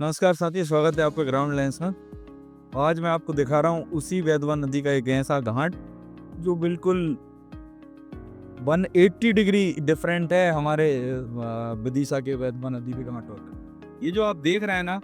नमस्कार साथियों, स्वागत है आपके ग्राउंड लेंस में। आज मैं आपको दिखा रहा हूँ उसी वैधवा नदी का एक ऐसा घाट जो बिल्कुल 180 डिग्री डिफरेंट है हमारे विदिशा के वैधवा नदी के घाटों से। ये जो आप देख रहे हैं ना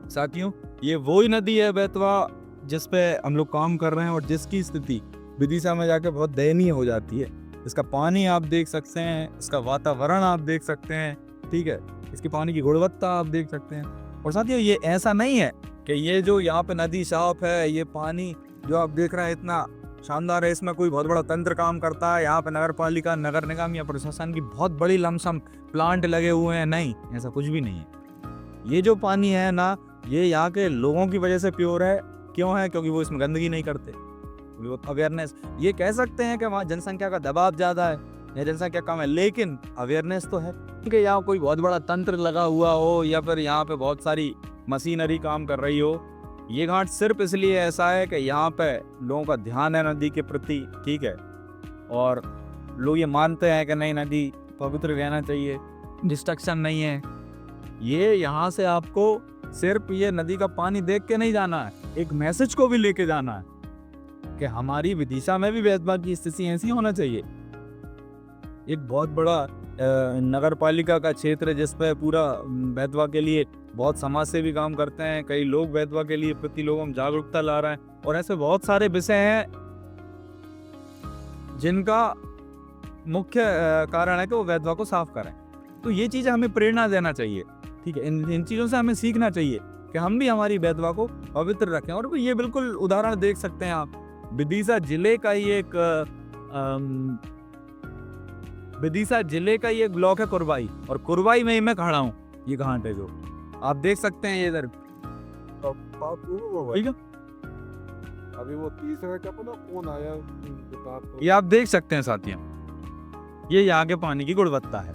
साथियों, ये वही नदी है वैधवा जिस पे हम लोग काम कर रहे हैं और जिसकी स्थिति विदिशा में जाके बहुत दयनीय हो जाती है। इसका पानी आप देख सकते हैं, इसका वातावरण आप देख सकते हैं, ठीक है, इसकी पानी की गुणवत्ता आप देख सकते हैं। और साथियों, ये ऐसा नहीं है कि ये जो यहाँ पे नदी साफ है, ये पानी जो आप देख रहे हैं इतना शानदार है, इसमें कोई बहुत बड़ा तंत्र काम करता है, यहाँ पे नगर पालिका, नगर निगम या प्रशासन की बहुत बड़ी लमसम प्लांट लगे हुए हैं। नहीं, ऐसा कुछ भी नहीं है। ये जो पानी है ना, ये यहाँ के लोगों की वजह से प्योर है। क्यों है? क्योंकि वो इसमें गंदगी नहीं करते। अवेयरनेस, ये कह सकते हैं कि वहाँ जनसंख्या का दबाव ज़्यादा है या जनसंख्या कम है, लेकिन अवेयरनेस तो है कि यहाँ कोई बहुत बड़ा तंत्र लगा हुआ हो या फिर यहाँ पे बहुत सारी मशीनरी काम कर रही हो। ये घाट सिर्फ इसलिए ऐसा है कि यहाँ पे लोगों का ध्यान है नदी के प्रति, ठीक है, और लोग ये मानते हैं कि नहीं, नदी पवित्र रहना चाहिए, डिस्ट्रक्शन नहीं है। ये यहाँ से आपको सिर्फ ये नदी का पानी देख के नहीं जाना है, एक मैसेज को भी लेके जाना है कि हमारी विदिशा में भी वैधवा की स्थिति ऐसी होना चाहिए। एक बहुत बड़ा नगर पालिका का क्षेत्र है जिसपे पूरा वैधवा के लिए बहुत समाज से भी काम करते हैं। कई लोग वैधवा के लिए प्रति लोगों में जागरूकता ला रहे हैं और ऐसे बहुत सारे विषय हैं जिनका मुख्य कारण है कि वो वैधवा को साफ करें। तो ये चीज़ें हमें प्रेरणा देना चाहिए, ठीक है, इन चीज़ों से हमें सीखना चाहिए कि हम भी हमारी वैधवा को पवित्र रखें। और ये बिल्कुल उदाहरण देख सकते हैं आप, विदिशा जिले का ही एक विदिशा जिले का ये ब्लॉक है कुरवाई, और कुरवाई में ही मैं खड़ा हूँ। ये घाट है जो आप देख सकते हैं, ये इधर अभी वो तीसरा क्या पता कौन आया ये आप देख सकते हैं साथियों, ये यहाँ के पानी की गुणवत्ता है।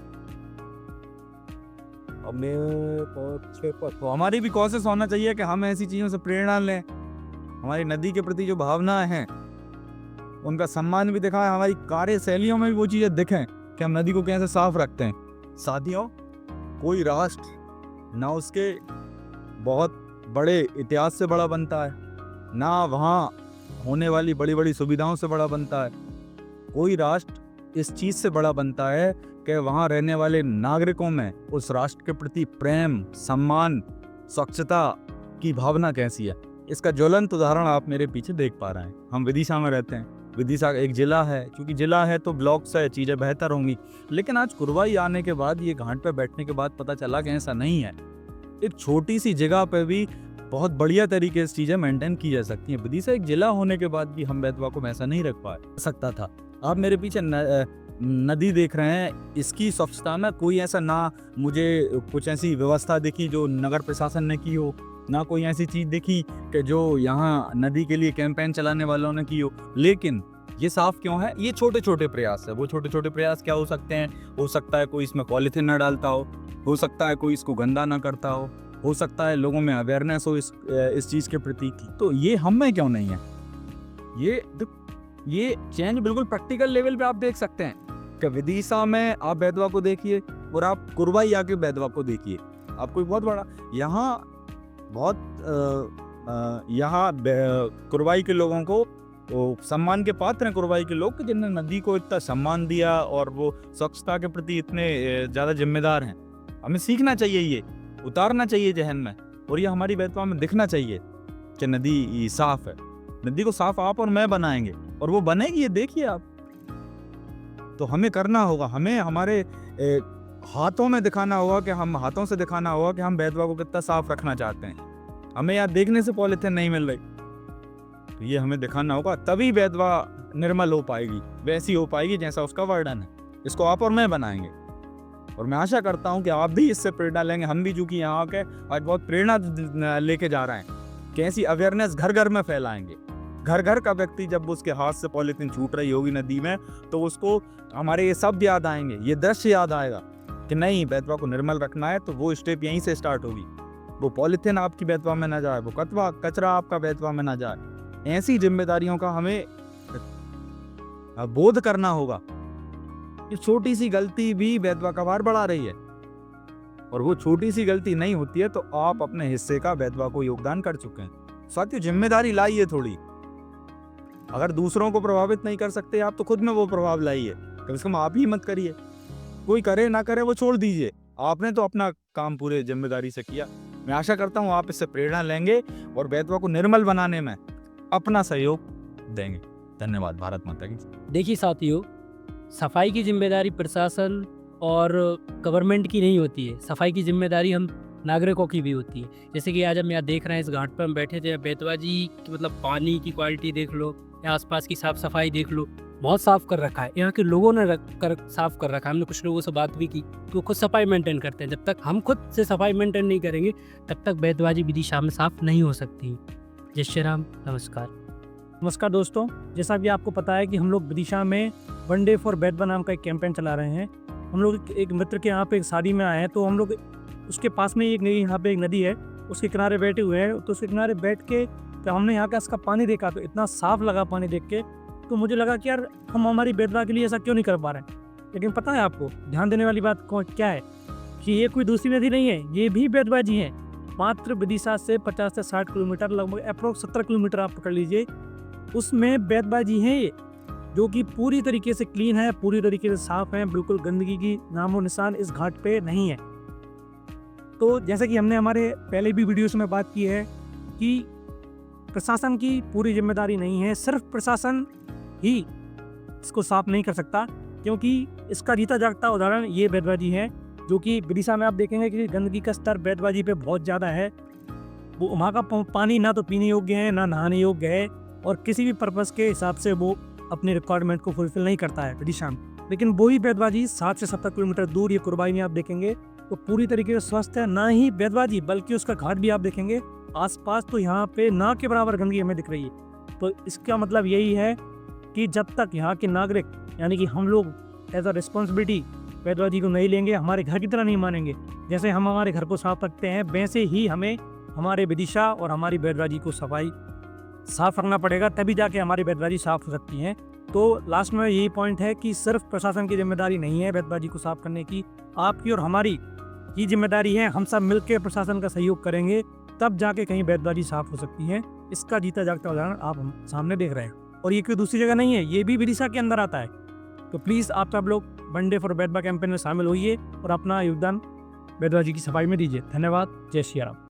तो हमारी भी कोशिश होना चाहिए कि हम ऐसी चीजों से प्रेरणा लें, हमारी नदी के प्रति जो भावनाएं हैं उनका सम्मान भी दिखाएं, हमारी कार्यशैलियों में भी वो चीजें दिखें कि हम नदी को कैसे साफ रखते हैं। साथियों, कोई राष्ट्र ना उसके बहुत बड़े इतिहास से बड़ा बनता है, ना वहाँ होने वाली बड़ी बड़ी सुविधाओं से बड़ा बनता है। कोई राष्ट्र इस चीज़ से बड़ा बनता है कि वहाँ रहने वाले नागरिकों में उस राष्ट्र के प्रति प्रेम, सम्मान, स्वच्छता की भावना कैसी है। इसका ज्वलंत उदाहरण आप मेरे पीछे देख पा रहे हैं। हम विदिशा में रहते हैं, विदिशा एक जिला है, क्योंकि जिला है तो ब्लॉक से चीज़ें बेहतर होंगी। लेकिन आज कुरवाई आने के बाद, ये घाट पे बैठने के बाद पता चला कि ऐसा नहीं है। एक छोटी सी जगह पे भी बहुत बढ़िया तरीके से चीज़ें मेंटेन की जा सकती हैं। विदिशा एक जिला होने के बाद भी हम वैधवा को वैसा नहीं रख पा सकता था। आप मेरे पीछे नदी देख रहे हैं, इसकी स्वच्छता में कोई ऐसा ना मुझे कुछ ऐसी व्यवस्था दिखी जो नगर प्रशासन ने की हो, ना कोई ऐसी चीज़ दिखी कि जो यहाँ नदी के लिए कैंपेन चलाने वालों ने की हो। लेकिन ये साफ क्यों है? ये छोटे छोटे प्रयास है। वो छोटे छोटे प्रयास क्या हो सकते हैं? हो सकता है कोई इसमें पॉलीथिन न डालता हो सकता है कोई इसको गंदा ना करता हो सकता है लोगों में अवेयरनेस हो इस चीज़ के प्रति। तो ये हम में क्यों नहीं है? ये चेंज बिल्कुल प्रैक्टिकल लेवल पे आप देख सकते हैं कि विदिशा में आप वैधवा को देखिए और आप कुरवाई आके वैधवा को देखिए। आपको बहुत बड़ा यहाँ कुरवाई के लोगों को सम्मान के पात्र हैं। कुरवाई के लोग जिन्होंने नदी को इतना सम्मान दिया और वो स्वच्छता के प्रति इतने ज़्यादा जिम्मेदार हैं। हमें सीखना चाहिए, ये उतारना चाहिए जहन में, और ये हमारी वैधवा में दिखना चाहिए कि नदी साफ है। नदी को साफ आप और मैं बनाएंगे और वो बनेगी, ये देखिए आप। तो हमें करना होगा, हमें हमारे हाथों में दिखाना होगा कि हम हाथों से दिखाना होगा कि हम वैधवा को कितना साफ रखना चाहते हैं। हमें यहाँ देखने से पॉलीथिन नहीं मिल रही, तो ये हमें दिखाना होगा, तभी वैधवा निर्मल हो पाएगी, वैसी हो पाएगी जैसा उसका वर्णन है। इसको आप और मैं बनाएंगे और मैं आशा करता हूँ कि आप भी इससे प्रेरणा लेंगे। हम भी चूंकि यहाँ के आज बहुत प्रेरणा लेके जा रहे हैं कि ऐसी अवेयरनेस घर घर में फैलाएंगे। घर घर का व्यक्ति जब उसके हाथ से पॉलीथिन छूट रही होगी नदी में, तो उसको हमारे ये शब्द याद आएंगे, ये दृश्य याद आएगा कि नहीं, वैधवा को निर्मल रखना है। तो वो स्टेप यहीं से स्टार्ट होगी। वो पॉलीथिन आपकी वैधवा में ना जाए, वो कचरा आपका वैधवा में ना जाए। ऐसी जिम्मेदारियों का हमें बोध करना होगा। ये छोटी सी गलती भी वैधवा का भार बढ़ा रही है। और वो छोटी सी गलती नहीं होती है तो आप अपने हिस्से का बेतवा को योगदान कर चुके हैं। साथियों, जिम्मेदारी लाइए थोड़ी। अगर दूसरों को प्रभावित नहीं कर सकते आप तो खुद में वो प्रभाव लाइए, कम से कम आप ही मत करिए। कोई करे ना करे वो छोड़ दीजिए, आपने तो अपना काम पूरे जिम्मेदारी से किया। मैं आशा करता हूँ आप इससे प्रेरणा लेंगे और बेतवा को निर्मल बनाने में अपना सहयोग देंगे। धन्यवाद। भारत माता की जय। देखिए साथियों, सफाई की जिम्मेदारी प्रशासन और गवर्नमेंट की नहीं होती है, सफाई की जिम्मेदारी हम नागरिकों की भी होती है। जैसे कि आज हम यहाँ देख रहे हैं, इस घाट पर हम बैठे थे, बेतवा जी की मतलब पानी की क्वालिटी देख लो, या आसपास की साफ़ सफाई देख लो, बहुत साफ़ कर रखा है। यहाँ के लोगों ने साफ़ कर रखा है। हमने कुछ लोगों से बात भी की तो खुद सफाई मेंटेन करते हैं। जब तक हम खुद से सफाई मेंटेन नहीं करेंगे तब तक बेतवा जी विदिशा में साफ़ नहीं हो सकती। जय श्री राम, नमस्कार। नमस्कार दोस्तों, जैसा कि आपको पता है कि हम लोग विदिशा में वन डे फॉर बेतवा नाम का एक कैंपेन चला रहे हैं। हम लोग एक मित्र के यहाँ पे एक शादी में आए हैं, तो हम लोग उसके पास में एक यहाँ पे एक नदी है, उसके किनारे बैठे हुए हैं। तो उसके किनारे बैठ के तो हमने यहाँ का इसका पानी देखा तो इतना साफ़ लगा पानी देख के, तो मुझे लगा कि यार हम हमारी बेतवा के लिए ऐसा क्यों नहीं कर पा रहे हैं। लेकिन पता है आपको ध्यान देने वाली बात क्या है कि ये कोई दूसरी नदी नहीं है, ये भी बेतवा जी हैं। मात्र विदिशा से 50 से 60 किलोमीटर, लगभग अप्रोक्स 17 किलोमीटर आप पकड़ लीजिए, उसमें बेतवा जी हैं ये, जो कि पूरी तरीके से क्लीन है, पूरी तरीके से साफ़ है, बिल्कुल गंदगी की नामो निशान इस घाट पे नहीं है। तो जैसे कि हमने हमारे पहले भी वीडियोस में बात की है कि प्रशासन की पूरी जिम्मेदारी नहीं है, सिर्फ प्रशासन ही इसको साफ नहीं कर सकता, क्योंकि इसका जीता जागता उदाहरण ये बेतवा जी है, जो कि विदिशा में आप देखेंगे कि गंदगी का स्तर बेतवा जी पे बहुत ज़्यादा है। वो वहाँ का पानी ना तो पीने योग्य है, ना नहाने योग्य है, और किसी भी पर्पज़ के हिसाब से वो अपने रिक्वायरमेंट को फुलफिल नहीं करता है विदिशा में। लेकिन वही बेतवा जी 60 से 70 किलोमीटर दूर ये कुर्बानी आप देखेंगे तो पूरी तरीके से स्वस्थ है। ना ही बेतवा जी बल्कि उसका घाट भी आप देखेंगे आसपास, तो यहाँ पे ना के बराबर गंदगी हमें दिख रही है। तो इसका मतलब यही है कि जब तक यहाँ के नागरिक यानी कि हम लोग एज अ रिस्पॉन्सिबिलिटी बेतवा जी को नहीं लेंगे, हमारे घर की तरह नहीं मानेंगे, जैसे हम हमारे घर को साफ रखते हैं वैसे ही हमें हमारे विदिशा और हमारी बेतवा जी को सफाई साफ रखना पड़ेगा, तभी जाके हमारी बेतवा जी साफ हो सकती हैं। तो लास्ट में यही पॉइंट है कि सिर्फ प्रशासन की जिम्मेदारी नहीं है बेतवा जी को साफ करने की, आपकी और हमारी ये जिम्मेदारी है। हम सब मिलकर प्रशासन का सहयोग करेंगे तब जाके कहीं बेतवा जी साफ हो सकती है। इसका जीता जागता उदाहरण आप हम सामने देख रहे हैं, और ये कोई दूसरी जगह नहीं है, ये भी विदिशा के अंदर आता है। तो प्लीज़ आप सब लोग one day for Betwa campaign में शामिल होइए और अपना योगदान बेतवा जी की सफाई में दीजिए। धन्यवाद। जय श्री राम।